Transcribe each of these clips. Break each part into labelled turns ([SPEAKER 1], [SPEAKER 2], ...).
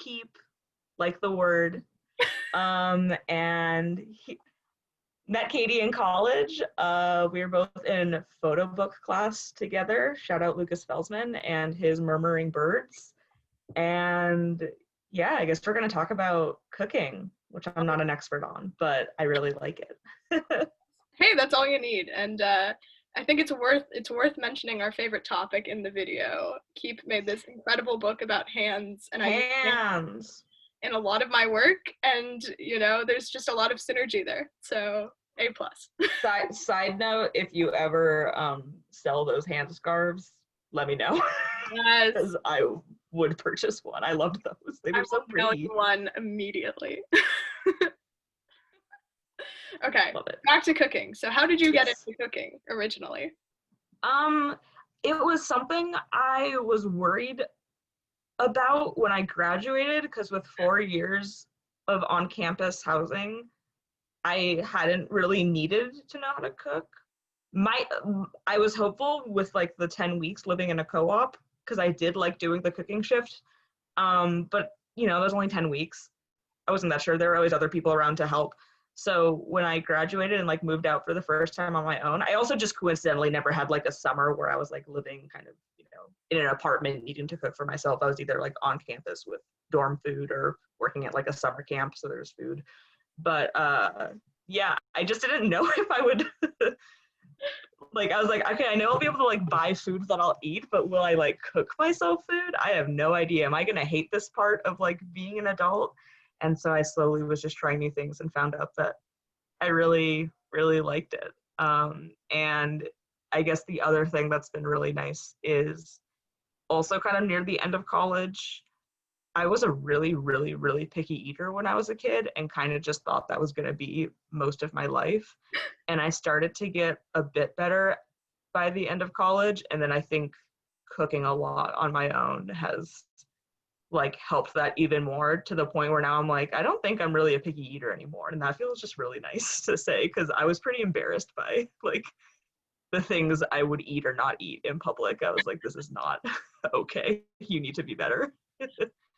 [SPEAKER 1] keep, like the word. And met Katie in college. We were both in photo book class together. Shout out Lucas Felsman and his Murmuring Birds. And yeah, I guess we're going to talk about cooking, which I'm not an expert on, but I really like it.
[SPEAKER 2] Hey, that's all you need. And I think it's worth mentioning our favorite topic in the video. Keep made this incredible book about hands, and I
[SPEAKER 1] Hands.
[SPEAKER 2] in a lot of my work, and there's just a lot of synergy there. So A+.
[SPEAKER 1] Side note, if you ever sell those hand scarves, let me know.
[SPEAKER 2] Yes.
[SPEAKER 1] Because I would purchase one. I loved those. They were so pretty.
[SPEAKER 2] One immediately. Okay,
[SPEAKER 1] Love it.
[SPEAKER 2] back to cooking. So how did you get into cooking originally?
[SPEAKER 1] It was something I was worried about when I graduated, because with 4 years of on-campus housing, I hadn't really needed to know how to cook. I was hopeful with like the 10 weeks living in a co-op, because I did like doing the cooking shift. But it was only 10 weeks. I wasn't that sure. There were always other people around to help. So when I graduated and like moved out for the first time on my own, I also just coincidentally never had like a summer where I was like living kind of, in an apartment needing to cook for myself. I was either like on campus with dorm food or working at like a summer camp, so there's food. But yeah, I just didn't know if I would like, I was like, okay, I know I'll be able to like buy food that I'll eat, but will I like cook myself food? I have no idea. Am I gonna hate this part of like being an adult? And so I slowly was just trying new things and found out that I really, really liked it. And I guess the other thing that's been really nice is also kind of near the end of college, I was a really, really, really picky eater when I was a kid, and kind of just thought that was going to be most of my life. And I started to get a bit better by the end of college. And then I think cooking a lot on my own has like helped that even more, to the point where now I'm like, I don't think I'm really a picky eater anymore. And that feels just really nice to say, because I was pretty embarrassed by like the things I would eat or not eat in public. I was like, this is not okay. You need to be better.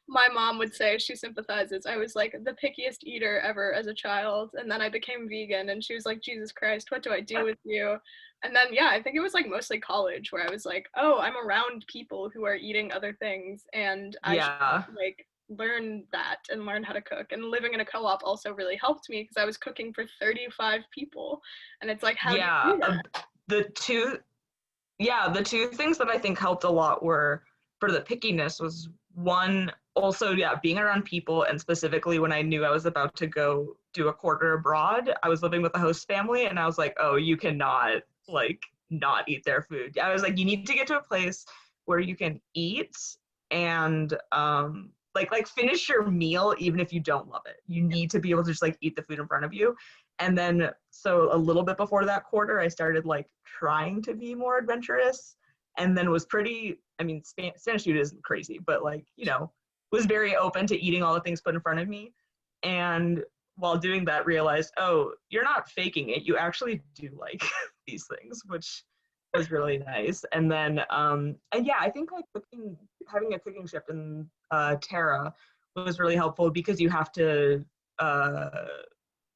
[SPEAKER 2] My mom would say, she sympathizes, I was like the pickiest eater ever as a child, and then I became vegan, and she was like, Jesus Christ, what do I do with you? And then I think it was like mostly college where I was like, oh, I'm around people who are eating other things, and I should like learn that and learn how to cook. And living in a co-op also really helped me, because I was cooking for 35 people, and it's like, how do you do that?
[SPEAKER 1] The two things that I think helped a lot were, for the pickiness, was one, also, being around people, and specifically when I knew I was about to go do a quarter abroad, I was living with a host family, and I was like, oh, you cannot, like, not eat their food. I was like, you need to get to a place where you can eat and, like finish your meal even if you don't love it. You need to be able to just, like, eat the food in front of you. And then, so a little bit before that quarter, I started, like, trying to be more adventurous, and then was pretty, I mean, Spanish food isn't crazy, but, like, was very open to eating all the things put in front of me. And while doing that, realized, oh, you're not faking it. You actually do like these things, which was really nice. And then, and yeah, I think like having a cooking shift in Terra was really helpful, because you have to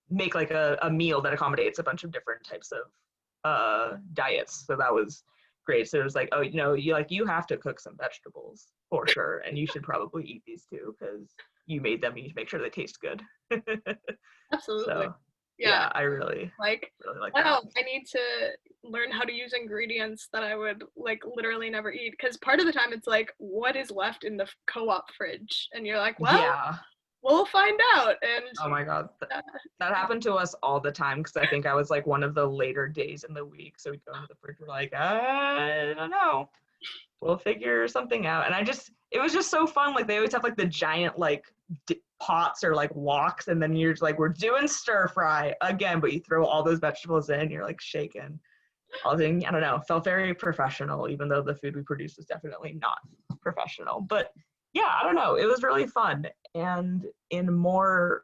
[SPEAKER 1] make like a meal that accommodates a bunch of different types of diets. So that was great. So it was like, oh, you have to cook some vegetables for sure, and you should probably eat these too, because you made them. You need to make sure they taste good.
[SPEAKER 2] Absolutely.
[SPEAKER 1] So, yeah, I really like
[SPEAKER 2] wow, that. I need to learn how to use ingredients that I would like literally never eat, because part of the time it's like, what is left in the co-op fridge, and you're like, well, we'll find out. And
[SPEAKER 1] oh my god, that happened to us all the time, because I think I was like one of the later days in the week, so we'd go into the fridge, we're like, I don't know, we'll figure something out. And it was just so fun. Like, they always have like the giant like pots or like woks, and then you're just like, we're doing stir fry again, but you throw all those vegetables in, you're like shaking all the thing. I don't know, felt very professional, even though the food we produced was definitely not professional. But yeah, I don't know, it was really fun. And in more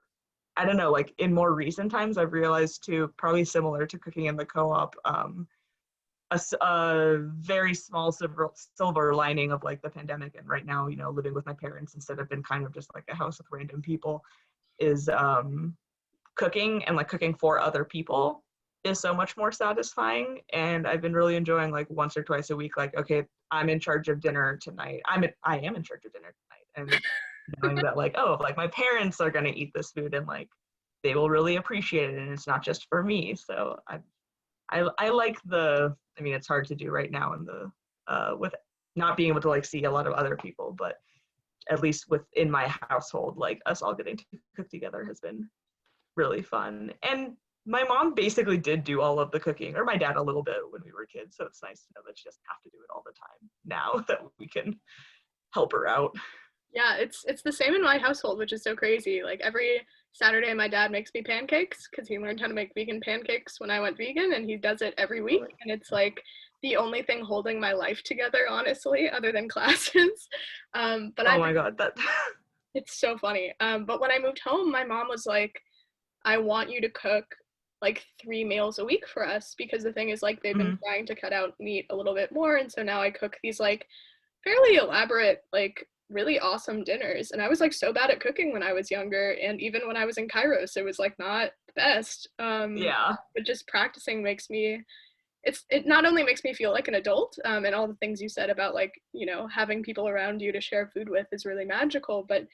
[SPEAKER 1] recent times, I've realized too, probably similar to cooking in the co-op, a very small silver lining of like the pandemic, and right now, you know, living with my parents instead of been kind of just like a house with random people, is cooking, and like cooking for other people is so much more satisfying. And I've been really enjoying like once or twice a week, like, okay, I'm in charge of dinner tonight. I am in charge of dinner tonight, and knowing that like, oh, like my parents are gonna eat this food and like they will really appreciate it, and it's not just for me. So I like the, I mean, it's hard to do right now in the with not being able to like see a lot of other people, but at least within my household, like us all getting to cook together has been really fun. And my mom basically did do all of the cooking, or my dad a little bit when we were kids. So it's nice to know that she doesn't have to do it all the time now that we can help her out.
[SPEAKER 2] Yeah, it's the same in my household, which is so crazy. Like every Saturday, my dad makes me pancakes because he learned how to make vegan pancakes when I went vegan, and he does it every week. And it's like the only thing holding my life together, honestly, other than classes. But
[SPEAKER 1] Oh my God, that
[SPEAKER 2] it's so funny. But when I moved home, my mom was like, I want you to cook like 3 meals a week for us, because the thing is like they've been trying to cut out meat a little bit more, and so now I cook these like fairly elaborate, like really awesome dinners. And I was like so bad at cooking when I was younger, and even when I was in Kairos, it was like not the best.
[SPEAKER 1] yeah.
[SPEAKER 2] But just practicing makes me, it not only makes me feel like an adult, and all the things you said about like, you know, having people around you to share food with is really magical, but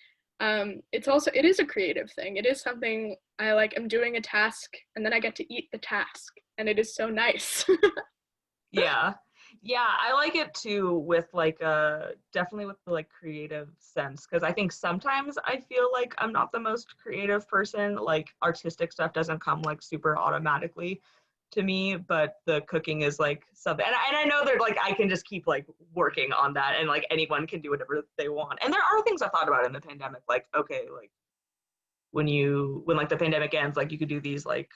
[SPEAKER 2] it's also, it is a creative thing. It is something I like. I'm doing a task and then I get to eat the task, and it is so nice.
[SPEAKER 1] Yeah. Yeah, I like it too with like definitely with the like creative sense, because I think sometimes I feel like I'm not the most creative person. Like artistic stuff doesn't come like super automatically to me, but the cooking is like something, and I know that like I can just keep like working on that, and like anyone can do whatever they want. And there are things I thought about in the pandemic, like okay, like when like the pandemic ends, like you could do these like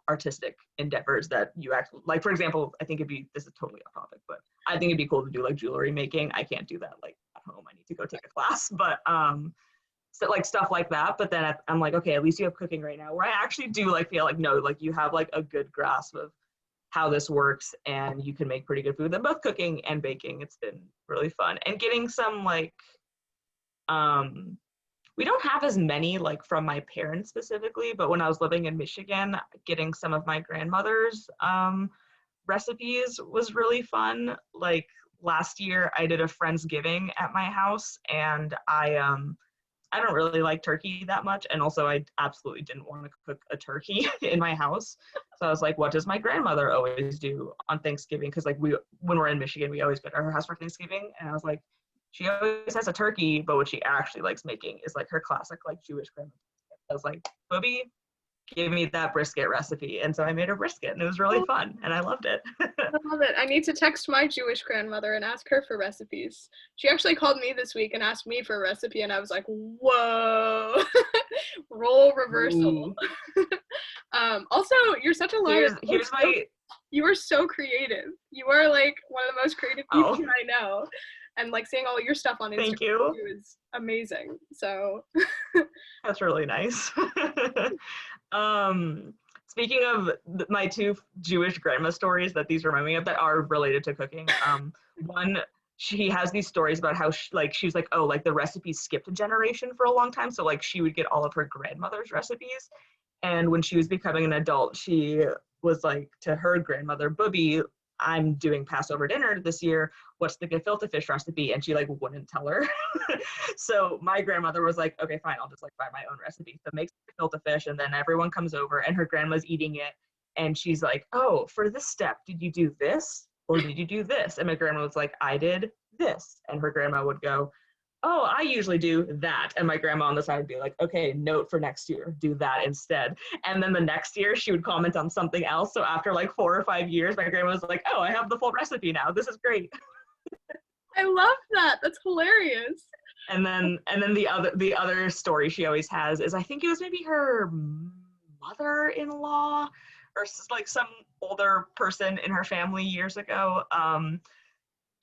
[SPEAKER 1] artistic endeavors that you actually like. For example, I think it'd be, this is totally off topic, but I think it'd be cool to do like jewelry making. I can't do that like at home. I need to go take a class, but so like stuff like that. But then I'm like, okay, at least you have cooking right now, where I actually do like feel like, no, like you have like a good grasp of how this works, and you can make pretty good food. Then both cooking and baking, it's been really fun. And getting some like um we don't have as many like from my parents specifically, but when I was living in Michigan, getting some of my grandmother's recipes was really fun. Like last year I did a Friendsgiving at my house, and I don't really like turkey that much, and also I absolutely didn't want to cook a turkey in my house. So I was like, what does my grandmother always do on Thanksgiving? Because like when we're in Michigan, we always go to her house for Thanksgiving, and I was like, she always has a turkey, but what she actually likes making is like her classic like Jewish grandmother. I was like, Booby, give me that brisket recipe. And so I made a brisket, and it was really fun, and I loved it.
[SPEAKER 2] I love it. I need to text my Jewish grandmother and ask her for recipes. She actually called me this week and asked me for a recipe, and I was like, whoa, role reversal. Also, you're such a liar.
[SPEAKER 1] Here's my.
[SPEAKER 2] You are so creative. You are like one of the most creative people I know. And like seeing all your stuff on Instagram
[SPEAKER 1] Thank you.
[SPEAKER 2] is amazing. So
[SPEAKER 1] that's really nice. Speaking of my two Jewish grandma stories that these remind me of that are related to cooking, one, she has these stories about how she was like, oh, like the recipes skipped a generation for a long time, so like she would get all of her grandmother's recipes, and when she was becoming an adult, she was like to her grandmother, Booby, I'm doing Passover dinner this year. What's the gefilte fish recipe? And she like wouldn't tell her. So my grandmother was like, okay, fine, I'll just like find my own recipe. So makes gefilte fish, and then everyone comes over, and her grandma's eating it, and she's like, oh, for this step, did you do this or did you do this? And my grandma was like, I did this. And her grandma would go, oh, I usually do that. And my grandma on the side would be like, okay, note for next year, do that instead. And then the next year she would comment on something else. So after like 4 or 5 years, my grandma was like, oh, I have the full recipe now. This is great.
[SPEAKER 2] I love that. That's hilarious.
[SPEAKER 1] And then the other story she always has is, I think it was maybe her mother-in-law or like some older person in her family years ago.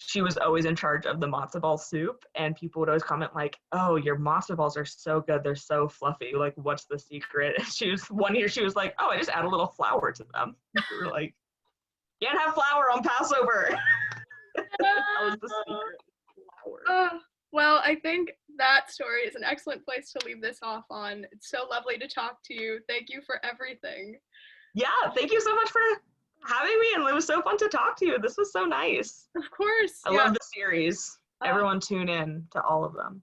[SPEAKER 1] She was always in charge of the matzo ball soup, and people would always comment like, oh, your matzo balls are so good, they're so fluffy, like what's the secret? And one year she was like, oh, I just add a little flour to them. We were like, Can't have flour on Passover. That was the secret. Flour.
[SPEAKER 2] Well, I think that story is an excellent place to leave this off on. It's so lovely to talk to you. Thank you for everything.
[SPEAKER 1] Yeah, thank you so much for having me, and it was so fun to talk to you. This was so nice.
[SPEAKER 2] Of course.
[SPEAKER 1] I love the series. Everyone tune in to all of them.